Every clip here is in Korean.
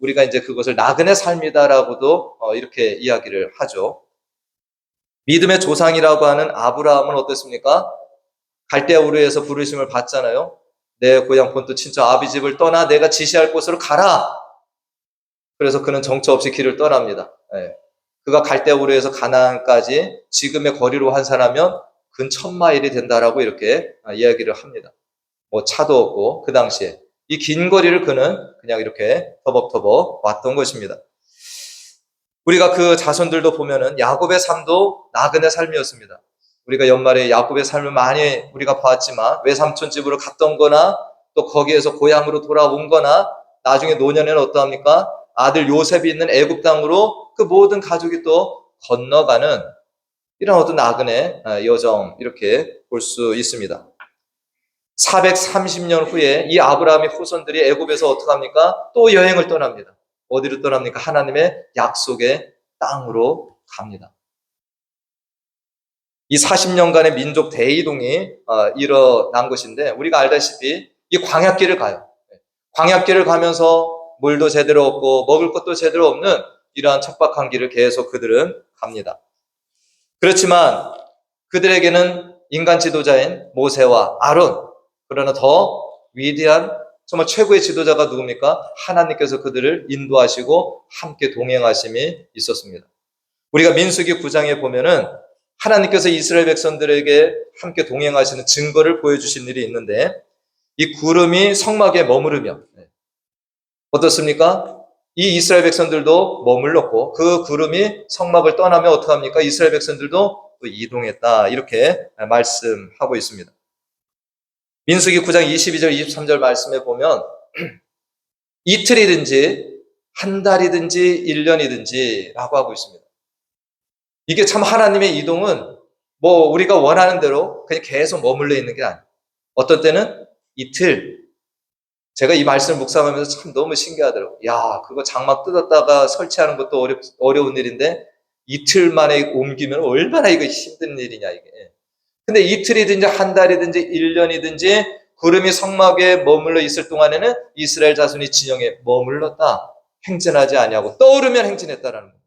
우리가 이제 그것을 나그네 삶이다라고도 이렇게 이야기를 하죠. 믿음의 조상이라고 하는 아브라함은 어땠습니까? 갈대아 우르에서 부르심을 받잖아요. 내 고향 본토 친척 아비 집을 떠나 내가 지시할 곳으로 가라. 그래서 그는 정처 없이 길을 떠납니다. 예. 그가 갈대아 우르에서 가나안까지 지금의 거리로 환산하면 근 1000마일이 된다라고 이렇게 이야기를 합니다. 뭐 차도 없고 그 당시에 이 긴 거리를 그는 그냥 이렇게 터벅터벅 왔던 것입니다. 우리가 그 자손들도 보면은 야곱의 삶도 나그네 삶이었습니다. 우리가 연말에 야곱의 삶을 많이 우리가 봤지만 외삼촌 집으로 갔던 거나 또 거기에서 고향으로 돌아온 거나 나중에 노년에는 어떠합니까? 아들 요셉이 있는 애굽 땅으로 그 모든 가족이 또 건너가는 이런 어떤 나그네 여정 이렇게 볼 수 있습니다. 430년 후에 이 아브라함의 후손들이 애굽에서 어떻게 합니까? 또 여행을 떠납니다. 어디로 떠납니까? 하나님의 약속의 땅으로 갑니다. 이 40년간의 민족 대이동이 일어난 것인데 우리가 알다시피 이 광야길을 가요. 광야길을 가면서 물도 제대로 없고 먹을 것도 제대로 없는 이러한 척박한 길을 계속 그들은 갑니다. 그렇지만 그들에게는 인간 지도자인 모세와 아론, 그러나 더 위대한 정말 최고의 지도자가 누굽니까? 하나님께서 그들을 인도하시고 함께 동행하심이 있었습니다. 우리가 민수기 9장에 보면은 하나님께서 이스라엘 백성들에게 함께 동행하시는 증거를 보여주신 일이 있는데 이 구름이 성막에 머무르며 어떻습니까? 이 이스라엘 백성들도 머물렀고 그 구름이 성막을 떠나면 어떡합니까? 이스라엘 백성들도 또 이동했다 이렇게 말씀하고 있습니다. 민수기 9장 22절 23절 말씀에 보면 이틀이든지 한 달이든지 1년이든지 라고 하고 있습니다. 이게 참 하나님의 이동은 뭐 우리가 원하는 대로 그냥 계속 머물러 있는 게 아니에요. 어떤 때는 이틀. 제가 이 말씀을 묵상하면서 참 너무 신기하더라고요. 야, 그거 장막 뜯었다가 설치하는 것도 어려운 일인데 이틀 만에 옮기면 얼마나 이거 힘든 일이냐 이게. 근데 이틀이든지 한 달이든지 1년이든지 구름이 성막에 머물러 있을 동안에는 이스라엘 자손이 진영에 머물렀다. 행진하지 아니하고 떠오르면 행진했다라는 거예요.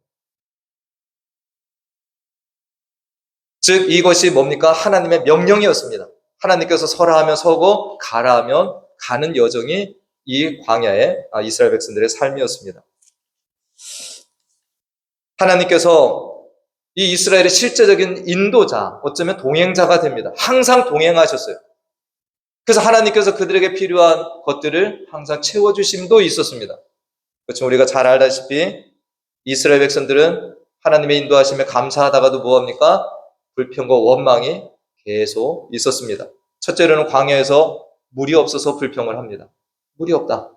즉 이것이 뭡니까? 하나님의 명령이었습니다. 하나님께서 서라 하면 서고 가라 하면 가는 여정이 이 광야의 이스라엘 백성들의 삶이었습니다. 하나님께서 이 이스라엘의 실제적인 인도자, 어쩌면 동행자가 됩니다. 항상 동행하셨어요. 그래서 하나님께서 그들에게 필요한 것들을 항상 채워주심도 있었습니다. 그렇지만 우리가 잘 알다시피 이스라엘 백성들은 하나님의 인도하심에 감사하다가도 뭐합니까? 불평과 원망이 계속 있었습니다. 첫째로는 광야에서 물이 없어서 불평을 합니다. 물이 없다.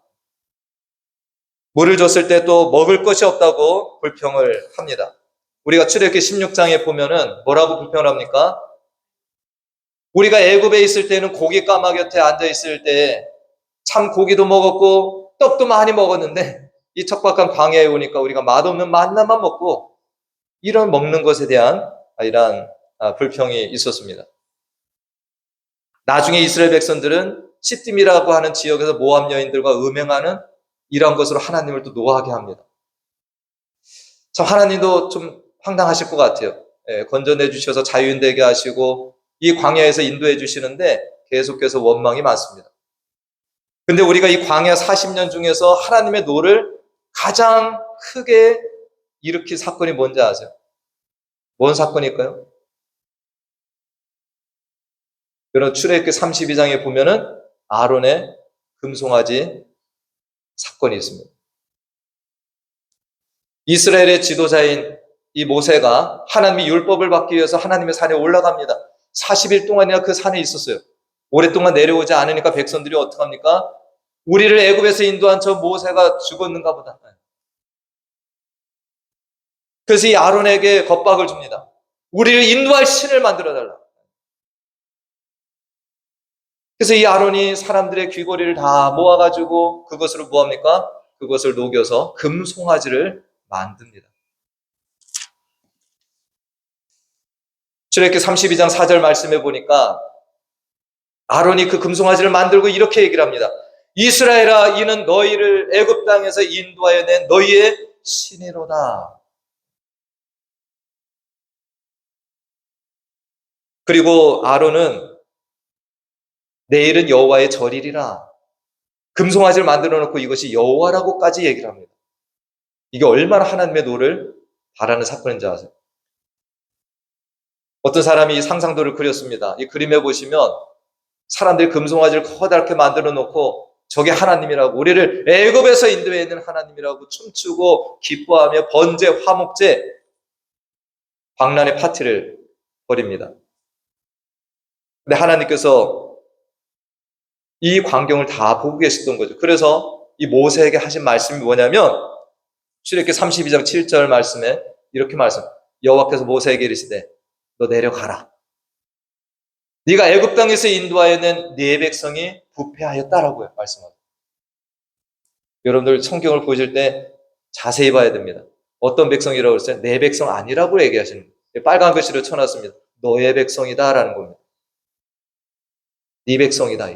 물을 줬을 때 또 먹을 것이 없다고 불평을 합니다. 우리가 출애굽기 16장에 보면은 뭐라고 불평을 합니까? 우리가 애굽에 있을 때는 고기 까마 곁에 앉아 있을 때 참 고기도 먹었고 떡도 많이 먹었는데 이 척박한 광야에 오니까 우리가 맛없는 만나만 먹고 이런 먹는 것에 대한 이러한 불평이 있었습니다. 나중에 이스라엘 백성들은 시딤이라고 하는 지역에서 모압 여인들과 음행하는 이러한 것으로 하나님을 또 노하게 합니다. 참 하나님도 좀 황당하실 것 같아요. 건져내 주셔서 자유인되게 하시고 이 광야에서 인도해 주시는데 계속해서 원망이 많습니다. 근데 우리가 이 광야 40년 중에서 하나님의 노를 가장 크게 일으킨 사건이 뭔지 아세요? 뭔 사건일까요? 여러분 출애굽기 32장에 보면은 아론의 금송아지 사건이 있습니다. 이스라엘의 지도자인 이 모세가 하나님의 율법을 받기 위해서 하나님의 산에 올라갑니다. 40일 동안이나 그 산에 있었어요. 오랫동안 내려오지 않으니까 백성들이 어떡합니까? 우리를 애굽에서 인도한 저 모세가 죽었는가 보다. 그래서 이 아론에게 겁박을 줍니다. 우리를 인도할 신을 만들어달라. 그래서 이 아론이 사람들의 귀걸이를 다 모아가지고 그것으로 뭐합니까? 그것을 녹여서 금송아지를 만듭니다. 출애굽기 32장 4절 말씀해 보니까 아론이 그 금송아지를 만들고 이렇게 얘기를 합니다. 이스라엘아, 이는 너희를 애굽 땅에서 인도하여 낸 너희의 신이로다. 그리고 아론은 내일은 여호와의 절이리라. 금송아지를 만들어 놓고 이것이 여호와라고까지 얘기를 합니다. 이게 얼마나 하나님의 노를 바라는 사건인지 아세요? 어떤 사람이 이 상상도를 그렸습니다. 이 그림에 보시면 사람들이 금송아지를 커다랗게 만들어 놓고 저게 하나님이라고, 우리를 애굽에서 인도해 있는 하나님이라고 춤추고 기뻐하며 번제, 화목제, 광란의 파티를 벌입니다. 근데 하나님께서 이 광경을 다 보고 계셨던 거죠. 그래서 이 모세에게 하신 말씀이 뭐냐면 출애굽기 32장 7절 말씀에 이렇게 말씀, 여호와께서 모세에게 이르시되 너 내려가라. 네가 애굽 땅에서 인도하여 낸 네 백성이 부패하였다라고 말씀합니다. 여러분들 성경을 보실 때 자세히 봐야 됩니다. 어떤 백성이라고 그랬어요? 내 백성 아니라고 얘기하시는 거예요. 빨간 글씨로 쳐놨습니다. 너의 백성이다라는 겁니다. 네 백성이다.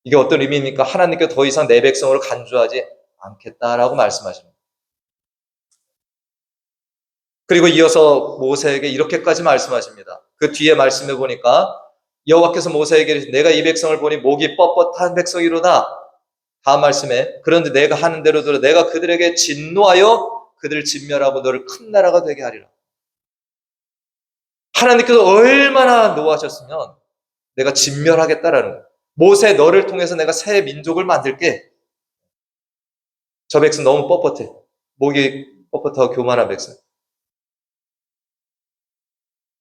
이게 어떤 의미입니까? 하나님께 더 이상 내 백성으로 간주하지 않겠다라고 말씀하십니다. 그리고 이어서 모세에게 이렇게까지 말씀하십니다. 그 뒤에 말씀해 보니까 여호와께서 모세에게 내가 이 백성을 보니 목이 뻣뻣한 백성이로다. 다음 말씀에 그런데 내가 하는 대로 들어 내가 그들에게 진노하여 그들을 진멸하고 너를 큰 나라가 되게 하리라. 하나님께서 얼마나 노하셨으면 내가 진멸하겠다라는 거예요. 모세 너를 통해서 내가 새 민족을 만들게. 저 백성 너무 뻣뻣해. 목이 뻣뻣하고 교만한 백성.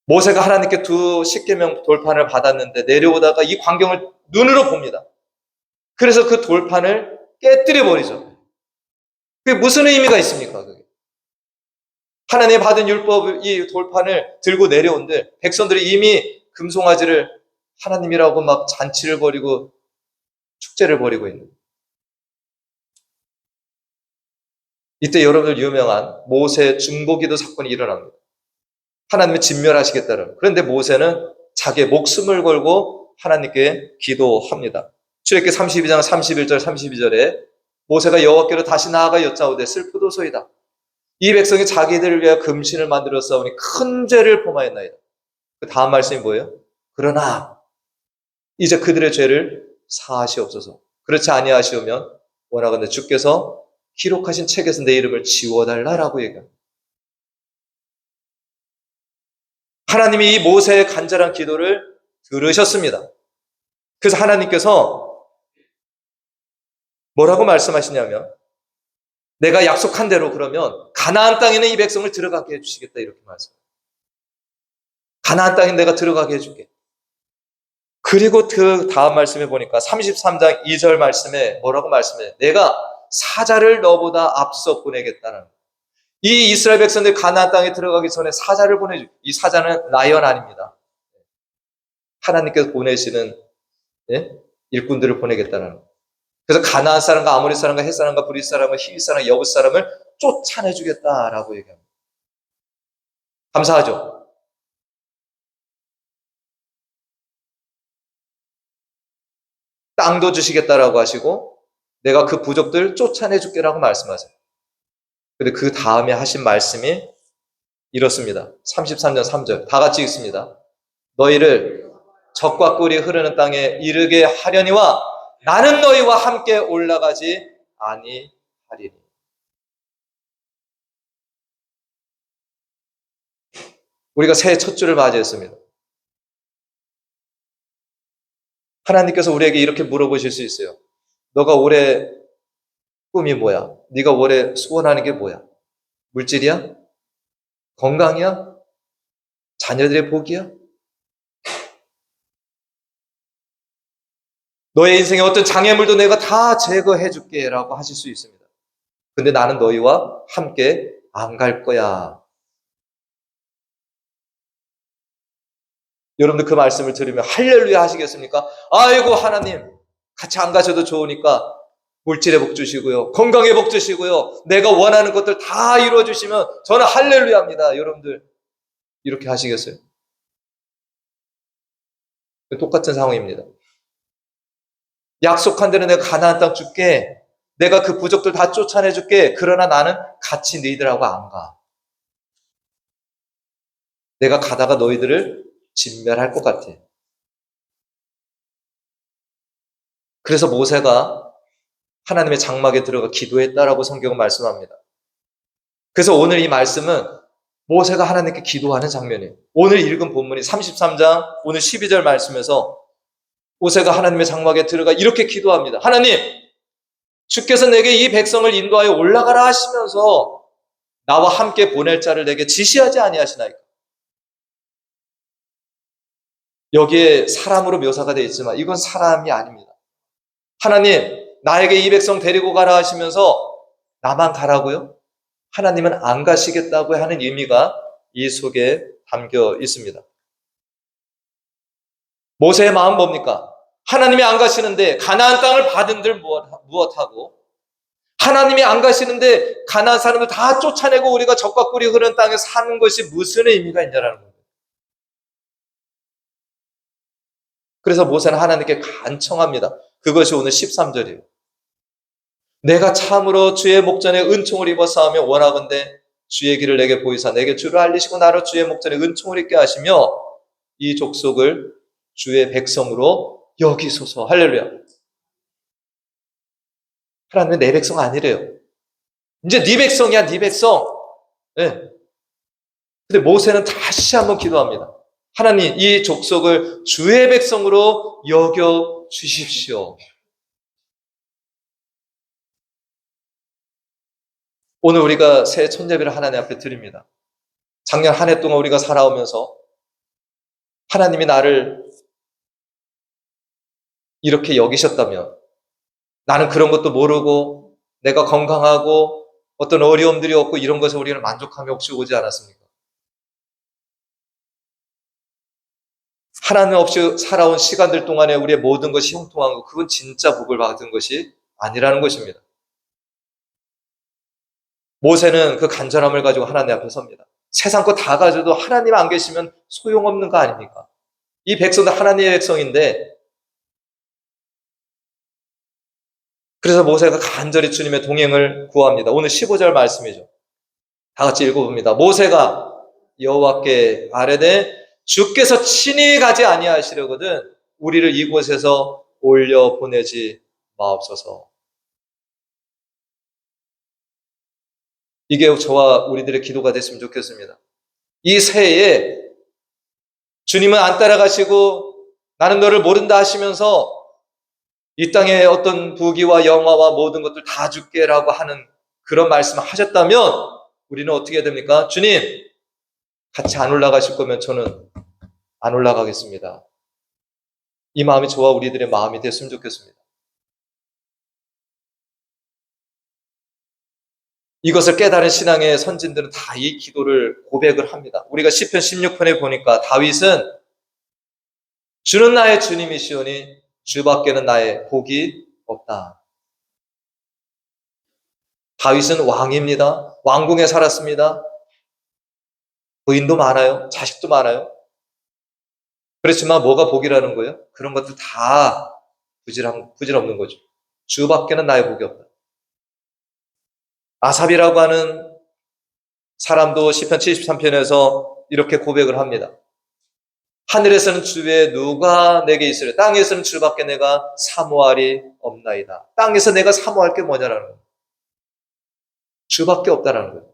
모세가 하나님께 두 십계명 돌판을 받았는데 내려오다가 이 광경을 눈으로 봅니다. 그래서 그 돌판을 깨뜨려 버리죠. 그게 무슨 의미가 있습니까? 그게? 하나님이 받은 율법 이 돌판을 들고 내려온데 백성들이 이미 금송아지를 하나님이라고 막 잔치를 벌이고 축제를 벌이고 있는. 이때 여러분들 유명한 모세 중보기도 사건이 일어납니다. 하나님이 진멸하시겠다는. 그런데 모세는 자기의 목숨을 걸고 하나님께 기도합니다. 출애굽기 32장 31절 32절에 모세가 여호와께로 다시 나아가 여짜오되 슬프도소이다. 이 백성이 자기들을 위하여 금신을 만들어 싸우니 큰 죄를 범하였나이다. 그 다음 말씀이 뭐예요? 그러나 이제 그들의 죄를 사하시옵소서. 그렇지 아니하시오면 원하건대 주께서 기록하신 책에서 내 이름을 지워달라라고 얘기합니다. 하나님이 이 모세의 간절한 기도를 들으셨습니다. 그래서 하나님께서 뭐라고 말씀하시냐면 내가 약속한 대로 그러면 가나안 땅에는 이 백성을 들어가게 해주시겠다 이렇게 말씀합니다. 가나안 땅에 내가 들어가게 해줄게. 그리고 그 다음 말씀에 보니까 33장 2절 말씀에 뭐라고 말씀해요? 내가 사자를 너보다 앞서 보내겠다는. 이 이스라엘 백성들 가나안 땅에 들어가기 전에 사자를 보내줘. 이 사자는 라이언 아닙니다. 하나님께서 보내시는 일꾼들을 보내겠다는. 그래서 가나안 사람과 아모리 사람과 헷 사람과 브릿 사람과 히윗 사람, 여붓 사람을 쫓아내주겠다라고 얘기합니다. 감사하죠? 땅도 주시겠다라고 하시고 내가 그 부족들 쫓아내줄게라고 말씀하세요. 근데 그 다음에 하신 말씀이 이렇습니다. 33년 3절 다 같이 읽습니다. 너희를 적과 꿀이 흐르는 땅에 이르게 하려니와 나는 너희와 함께 올라가지 아니하리니. 우리가 새해 첫 주를 맞이했습니다. 하나님께서 우리에게 이렇게 물어보실 수 있어요. 너가 올해 꿈이 뭐야? 네가 올해 소원하는 게 뭐야? 물질이야? 건강이야? 자녀들의 복이야? 너의 인생에 어떤 장애물도 내가 다 제거해 줄게 라고 하실 수 있습니다. 근데 나는 너희와 함께 안 갈 거야. 여러분들 그 말씀을 들으면 할렐루야 하시겠습니까? 아이고 하나님 같이 안 가셔도 좋으니까 물질의 복 주시고요. 건강의 복 주시고요. 내가 원하는 것들 다 이루어 주시면 저는 할렐루야입니다. 여러분들 이렇게 하시겠어요? 똑같은 상황입니다. 약속한 대로 내가 가나안 땅 줄게. 내가 그 부족들 다 쫓아내줄게. 그러나 나는 같이 너희들하고 안 가. 내가 가다가 너희들을 진멸할 것 같아. 그래서 모세가 하나님의 장막에 들어가 기도했다라고 성경은 말씀합니다. 그래서 오늘 이 말씀은 모세가 하나님께 기도하는 장면이에요. 오늘 읽은 본문이 33장 오늘 12절 말씀에서 모세가 하나님의 장막에 들어가 이렇게 기도합니다. 하나님, 주께서 내게 이 백성을 인도하여 올라가라 하시면서 나와 함께 보낼 자를 내게 지시하지 아니하시나이까. 여기에 사람으로 묘사가 되어 있지만 이건 사람이 아닙니다. 하나님, 나에게 이 백성 데리고 가라 하시면서 나만 가라고요? 하나님은 안 가시겠다고 하는 의미가 이 속에 담겨 있습니다. 모세의 마음 뭡니까? 하나님이 안 가시는데 가나안 땅을 받은들 무엇하고, 하나님이 안 가시는데 가나안 사람들 다 쫓아내고 우리가 적과 꿀이 흐르는 땅에 사는 것이 무슨 의미가 있냐라는 거예요. 그래서 모세는 하나님께 간청합니다. 그것이 오늘 13절이에요. 내가 참으로 주의 목전에 은총을 입어 싸우며 원하건대 주의 길을 내게 보이사 내게 주를 알리시고 나로 주의 목전에 은총을 입게 하시며 이 족속을 주의 백성으로 여기소서. 할렐루야. 하나님은 내 백성 아니래요. 이제 네 백성이야, 네 백성. 네. 근데 모세는 다시 한번 기도합니다. 하나님, 이 족속을 주의 백성으로 여겨 주십시오. 오늘 우리가 새 첫예배를 하나님 앞에 드립니다. 작년 한 해 동안 우리가 살아오면서 하나님이 나를 이렇게 여기셨다면 나는 그런 것도 모르고 내가 건강하고 어떤 어려움들이 없고 이런 것에 우리는 만족하며 혹시 오지 않았습니까? 하나님 없이 살아온 시간들 동안에 우리의 모든 것이 형통한 것, 그건 진짜 복을 받은 것이 아니라는 것입니다. 모세는 그 간절함을 가지고 하나님 앞에 섭니다. 세상 거 다 가져도 하나님 안 계시면 소용없는 거 아닙니까? 이 백성도 하나님의 백성인데, 그래서 모세가 간절히 주님의 동행을 구합니다. 오늘 15절 말씀이죠. 다 같이 읽어봅니다. 모세가 여호와께 아뢰되 주께서 친히 가지 아니하시려거든 우리를 이곳에서 올려 보내지 마옵소서. 이게 저와 우리들의 기도가 됐으면 좋겠습니다. 이 새해에 주님은 안 따라가시고 나는 너를 모른다 하시면서 이 땅에 어떤 부귀와 영화와 모든 것들 다 줄게라고 하는 그런 말씀을 하셨다면 우리는 어떻게 해야 됩니까? 주님, 같이 안 올라가실 거면 저는 안 올라가겠습니다. 이 마음이 저와 우리들의 마음이 됐으면 좋겠습니다. 이것을 깨달은 신앙의 선진들은 다 이 기도를 고백을 합니다. 우리가 시편 16편에 보니까 다윗은 주는 나의 주님이시오니 주밖에는 나의 복이 없다. 다윗은 왕입니다. 왕궁에 살았습니다. 부인도 많아요. 자식도 많아요. 그렇지만 뭐가 복이라는 거예요? 그런 것들 다 부질없는 거죠. 주밖에는 나의 복이 없다. 아삽이라고 하는 사람도 시편 73편에서 이렇게 고백을 합니다. 하늘에서는 주의 누가 내게 있으려 땅에서는 주밖에 내가 사모할이 없나이다. 땅에서 내가 사모할 게 뭐냐라는 거예요. 주밖에 없다라는 거예요.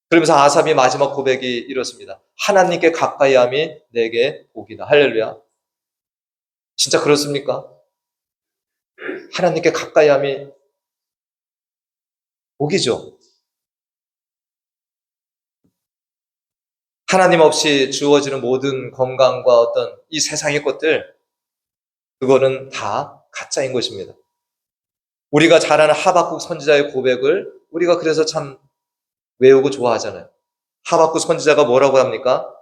그러면서 아삽이 마지막 고백이 이렇습니다. 하나님께 가까이함이 내게 복이다. 할렐루야. 진짜 그렇습니까? 하나님께 가까이함이 복이죠. 하나님 없이 주어지는 모든 건강과 어떤 이 세상의 것들, 그거는 다 가짜인 것입니다. 우리가 잘 아는 하박국 선지자의 고백을 우리가 그래서 참 외우고 좋아하잖아요. 하박국 선지자가 뭐라고 합니까?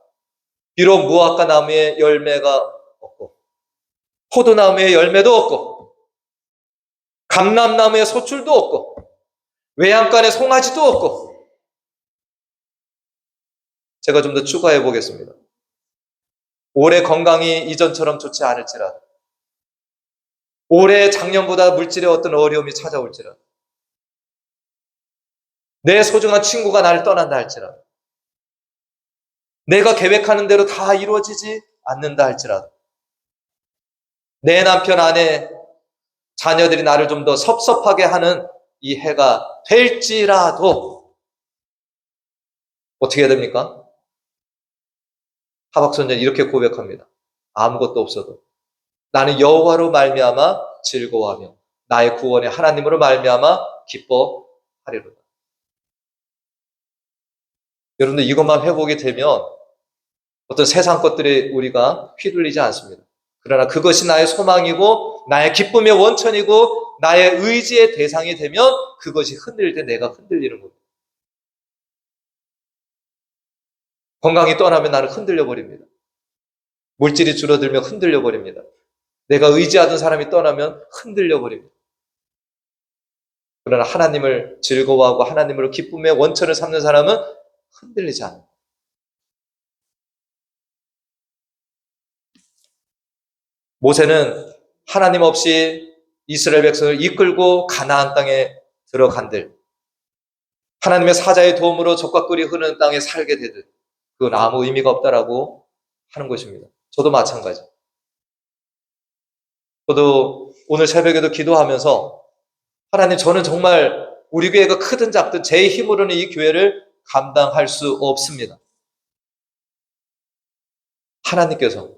비록 무화과 나무에 열매가 없고 포도나무에 열매도 없고 감람나무에 소출도 없고 외양간에 송아지도 없고, 제가 좀 더 추가해 보겠습니다. 올해 건강이 이전처럼 좋지 않을지라도 올해 작년보다 물질에 어떤 어려움이 찾아올지라도, 내 소중한 친구가 나를 떠난다 할지라도, 내가 계획하는 대로 다 이루어지지 않는다 할지라도, 내 남편, 아내, 자녀들이 나를 좀 더 섭섭하게 하는 이 해가 될지라도 어떻게 해야 됩니까? 하박손녀는 이렇게 고백합니다. 아무것도 없어도 나는 여호와로 말미암아 즐거워하며 나의 구원의 하나님으로 말미암아 기뻐하리로다. 여러분들 이것만 회복이 되면 어떤 세상 것들에 우리가 휘둘리지 않습니다. 그러나 그것이 나의 소망이고 나의 기쁨의 원천이고 나의 의지의 대상이 되면 그것이 흔들릴 때 내가 흔들리는 겁니다. 건강이 떠나면 나를 흔들려 버립니다. 물질이 줄어들면 흔들려 버립니다. 내가 의지하던 사람이 떠나면 흔들려 버립니다. 그러나 하나님을 즐거워하고 하나님으로 기쁨의 원천을 삼는 사람은 흔들리지 않아요. 모세는 하나님 없이 이스라엘 백성을 이끌고 가나안 땅에 들어간들, 하나님의 사자의 도움으로 적과 꿀이 흐르는 땅에 살게 되듯 그건 아무 의미가 없다라고 하는 것입니다. 저도 마찬가지. 저도 오늘 새벽에도 기도하면서 하나님, 저는 정말 우리 교회가 크든 작든 제 힘으로는 이 교회를 감당할 수 없습니다. 하나님께서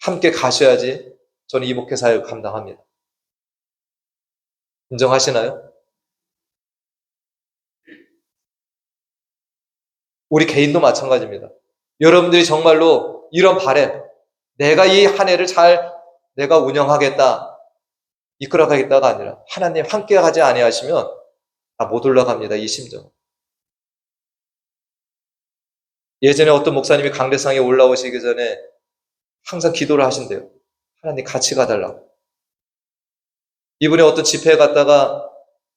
함께 가셔야지 저는 이 목회 사역을 감당합니다. 인정하시나요? 우리 개인도 마찬가지입니다. 여러분들이 정말로 이런 바람, 내가 이 한 해를 잘 내가 운영하겠다, 이끌어가겠다가 아니라 하나님 함께 가지 아니하시면 못 올라갑니다. 이 심정. 예전에 어떤 목사님이 강대상에 올라오시기 전에 항상 기도를 하신대요. 하나님 같이 가달라고. 이분이 어떤 집회에 갔다가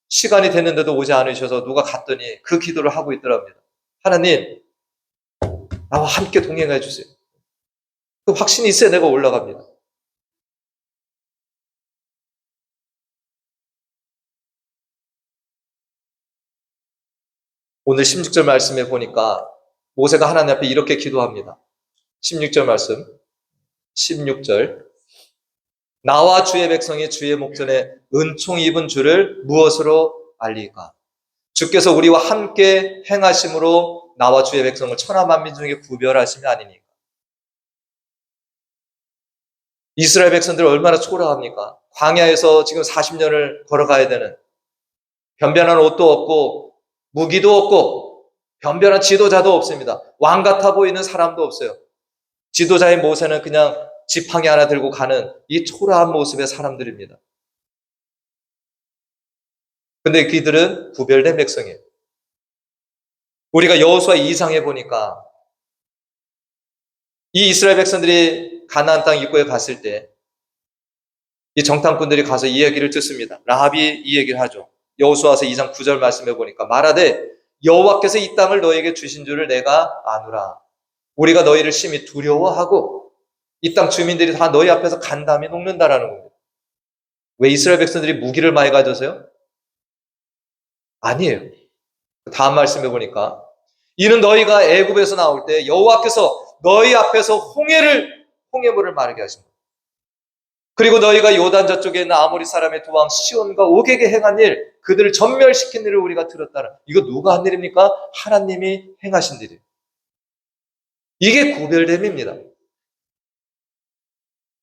시간이 됐는데도 오지 않으셔서 누가 갔더니 그 기도를 하고 있더랍니다. 하나님, 나와 함께 동행해 주세요. 그 확신이 있어야 내가 올라갑니다. 오늘 16절 말씀에 보니까 모세가 하나님 앞에 이렇게 기도합니다. 16절 말씀. 16절. 나와 주의 백성이 주의 목전에 은총 입은 줄을 무엇으로 알리까? 주께서 우리와 함께 행하심으로 나와 주의 백성을 천하 만민 중에 구별하심이 아니니까. 이스라엘 백성들 얼마나 초라합니까? 광야에서 지금 40년을 걸어가야 되는, 변변한 옷도 없고 무기도 없고 변변한 지도자도 없습니다. 왕 같아 보이는 사람도 없어요. 지도자인 모세는 그냥 지팡이 하나 들고 가는 이 초라한 모습의 사람들입니다. 근데 그들은 구별된 백성이에요. 우리가 여호수아 2장에 보니까 이 이스라엘 백성들이 가나안 땅 입구에 갔을 때 이 정탐꾼들이 가서 이 얘기를 듣습니다. 라합이 이 얘기를 하죠. 여호수아서 2장 9절 말씀해 보니까 말하되 여호와께서 이 땅을 너에게 주신 줄을 내가 아노라. 우리가 너희를 심히 두려워하고 이 땅 주민들이 다 너희 앞에서 간담이 녹는다라는 겁니다. 왜 이스라엘 백성들이 무기를 많이 가져서요? 아니에요. 다음 말씀해 보니까 이는 너희가 애굽에서 나올 때 여호와께서 너희 앞에서 홍해물을 마르게 하신 거예요. 그리고 너희가 요단 저쪽에 있는 아모리 사람의 두 왕 시온과 옥에게 행한 일, 그들을 전멸시킨 일을 우리가 들었다는, 이거 누가 한 일입니까? 하나님이 행하신 일이에요. 이게 구별됨입니다.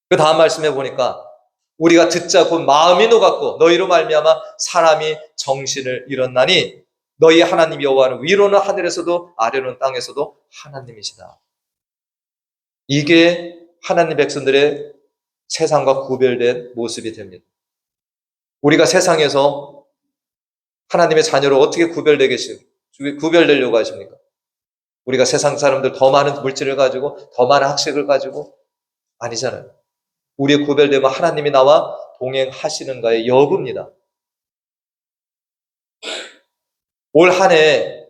그 다음 말씀해 보니까 우리가 듣자 곧 마음이 녹았고 너희로 말미암아 사람이 정신을 잃었나니 너희 하나님 여호와는 위로는 하늘에서도 아래로는 땅에서도 하나님이시다. 이게 하나님 백성들의 세상과 구별된 모습이 됩니다. 우리가 세상에서 하나님의 자녀로 어떻게 구별되려고 하십니까? 우리가 세상 사람들 더 많은 물질을 가지고 더 많은 학식을 가지고 아니잖아요. 우리의 구별됨은 하나님이 나와 동행하시는가의 여부입니다. 올 한 해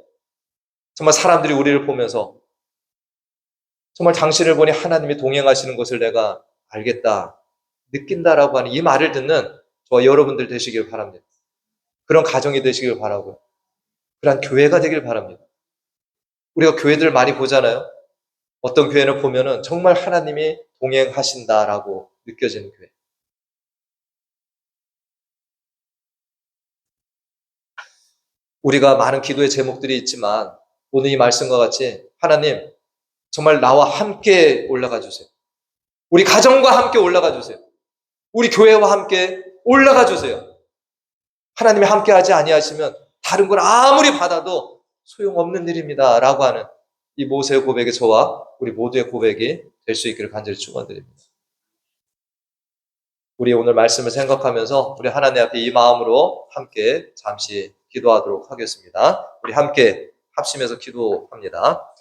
정말 사람들이 우리를 보면서 정말 당신을 보니 하나님이 동행하시는 것을 내가 알겠다. 느낀다라고 하는 이 말을 듣는 저와 여러분들 되시길 바랍니다. 그런 가정이 되시길 바라고요. 그런 교회가 되길 바랍니다. 우리가 교회들 많이 보잖아요. 어떤 교회를 보면은 정말 하나님이 동행하신다라고 느껴지는 교회. 우리가 많은 기도의 제목들이 있지만 오늘 이 말씀과 같이 하나님 정말 나와 함께 올라가 주세요. 우리 가정과 함께 올라가 주세요. 우리 교회와 함께 올라가 주세요. 하나님이 함께 하지 아니하시면 다른 걸 아무리 받아도 소용없는 일입니다. 라고 하는 이 모세의 고백이 저와 우리 모두의 고백이 될 수 있기를 간절히 축원드립니다. 우리 오늘 말씀을 생각하면서 우리 하나님 앞에 이 마음으로 함께 잠시 기도하도록 하겠습니다. 우리 함께 합심해서 기도합니다.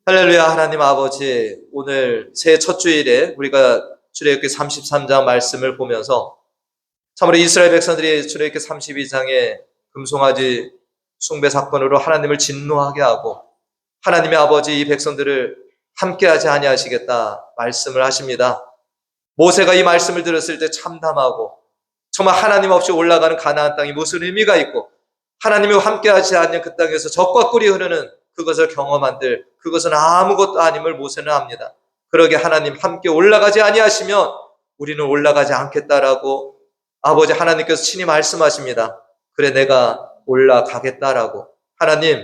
할렐루야. 하나님 아버지, 오늘 새해 첫 주일에 우리가 출애굽기 33장 말씀을 보면서 참으로 이스라엘 백성들이 출애굽기 32장의 금송아지 숭배 사건으로 하나님을 진노하게 하고 하나님의 아버지 이 백성들을 함께하지 아니하시겠다 말씀을 하십니다. 모세가 이 말씀을 들었을 때 참담하고 정말 하나님 없이 올라가는 가나안 땅이 무슨 의미가 있고 하나님이 함께하지 않는 그 땅에서 젖과 꿀이 흐르는 그것을 경험한들 그것은 아무것도 아님을 모세는 압니다. 그러게 하나님 함께 올라가지 아니하시면 우리는 올라가지 않겠다라고 아버지 하나님께서 친히 말씀하십니다. 그래 내가 올라가겠다라고. 하나님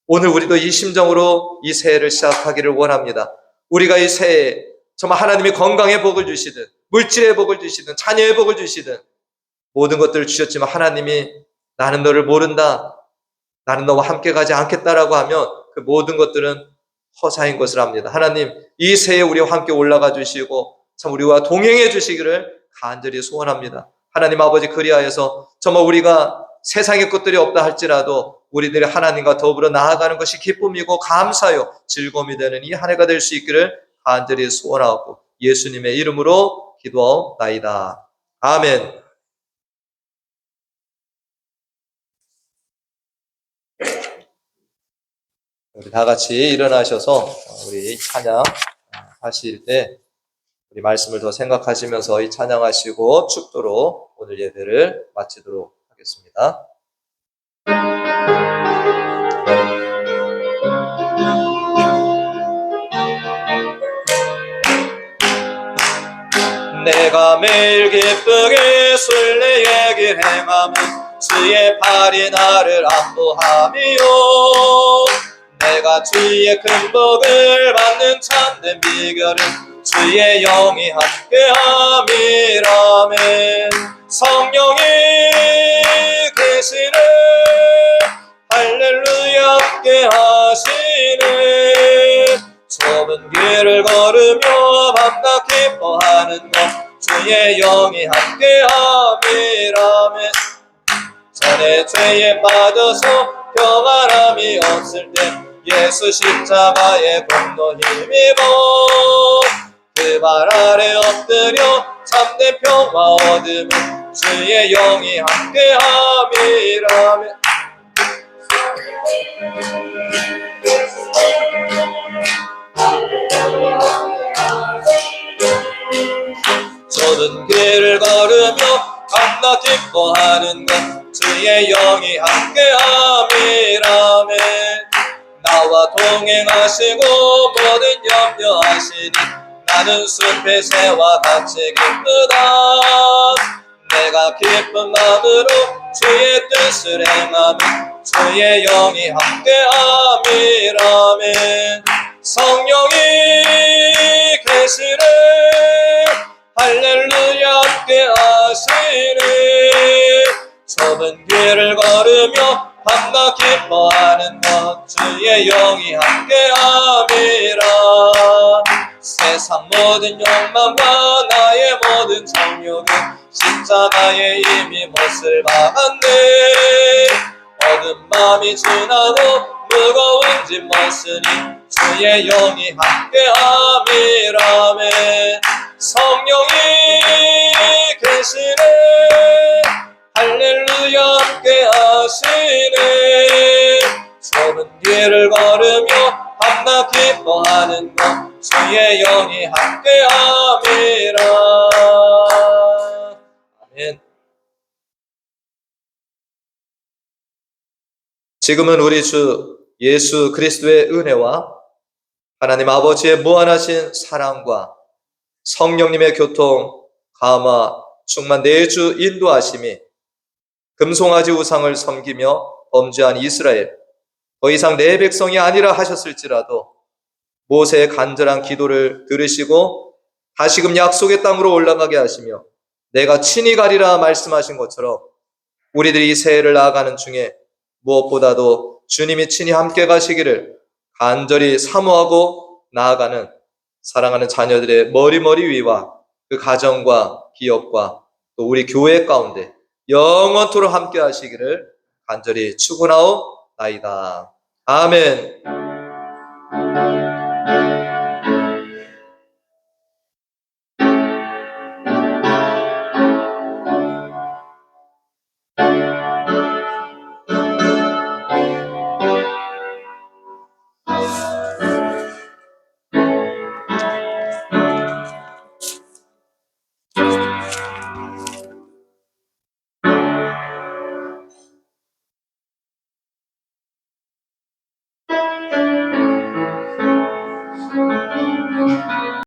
오늘 우리도 이 심정으로 이 새해를 시작하기를 원합니다. 우리가 이 새해에 정말 하나님이 건강의 복을 주시든 물질의 복을 주시든 자녀의 복을 주시든 모든 것들을 주셨지만 하나님이 나는 너를 모른다. 나는 너와 함께 가지 않겠다라고 하면 그 모든 것들은 허사인 것을 압니다. 하나님 이 새해 우리와 함께 올라가 주시고 참 우리와 동행해 주시기를 간절히 소원합니다. 하나님 아버지 그리하여서 정말 우리가 세상의 것들이 없다 할지라도 우리들이 하나님과 더불어 나아가는 것이 기쁨이고 감사요 즐거움이 되는 이 한 해가 될 수 있기를 간절히 소원하고 예수님의 이름으로 기도하옵나이다. 아멘. 우리 다 같이 일어나셔서 우리 찬양 하실 때 우리 말씀을 더 생각하시면서 이 찬양하시고 축도로 오늘 예배를 마치도록 하겠습니다. 내가 매일 기쁘게 순례의 길 행하면 주의 팔이 나를 안보함이요 내가 주의 큰 복을 받는 참된 비결은 주의 영이 함께함이라면 성령이 계시네 할렐루야 함께하시네 좁은 길을 걸으며 밤낮 기뻐하는 것 주의 영이 함께함이라면 전에 죄에 빠져서 평안함이 없을 때 예수 십자가의 공로 힘입어 그 발 아래 엎드려 참된 평화 얻으면 주의 영이 함께함이라면 좁은 길을 걸으며 밤낮 기뻐하는 것 주의 영이 함께함이라면 나와 동행하시고 모든 염려하시니 나는 숲의 새와 같이 기쁘다 내가 기쁜 마음으로 주의 뜻을 행하면 주의 영이 함께함이라면 성령이 계시네 할렐루야 함께하시네 좁은 길을 걸으며 밤낮 기뻐하는 것 주의 영이 함께함이라 세상 모든 욕망과 나의 모든 정욕은 십자가에 이미 못을 박았네 어두운 밤이 지나도 무거운 짐 벗으니 주의 영이 함께함이라면 성령이 계시네 할렐루야 함께하시네 좁은 길을 걸으며 밤낮 기뻐하는 것 주의 영이 함께함이라 지금은 우리 주 예수 그리스도의 은혜와 하나님 아버지의 무한하신 사랑과 성령님의 교통, 감화, 충만 내주 인도하심이 금송아지 우상을 섬기며 범죄한 이스라엘, 더 이상 내 백성이 아니라 하셨을지라도 모세의 간절한 기도를 들으시고 다시금 약속의 땅으로 올라가게 하시며 내가 친히 가리라 말씀하신 것처럼 우리들이 이 새해를 나아가는 중에 무엇보다도 주님이 친히 함께 가시기를 간절히 사모하고 나아가는 사랑하는 자녀들의 머리머리 위와 그 가정과 기업과 또 우리 교회 가운데 영원토록 함께 하시기를 간절히 축원하옵나이다. 아멘.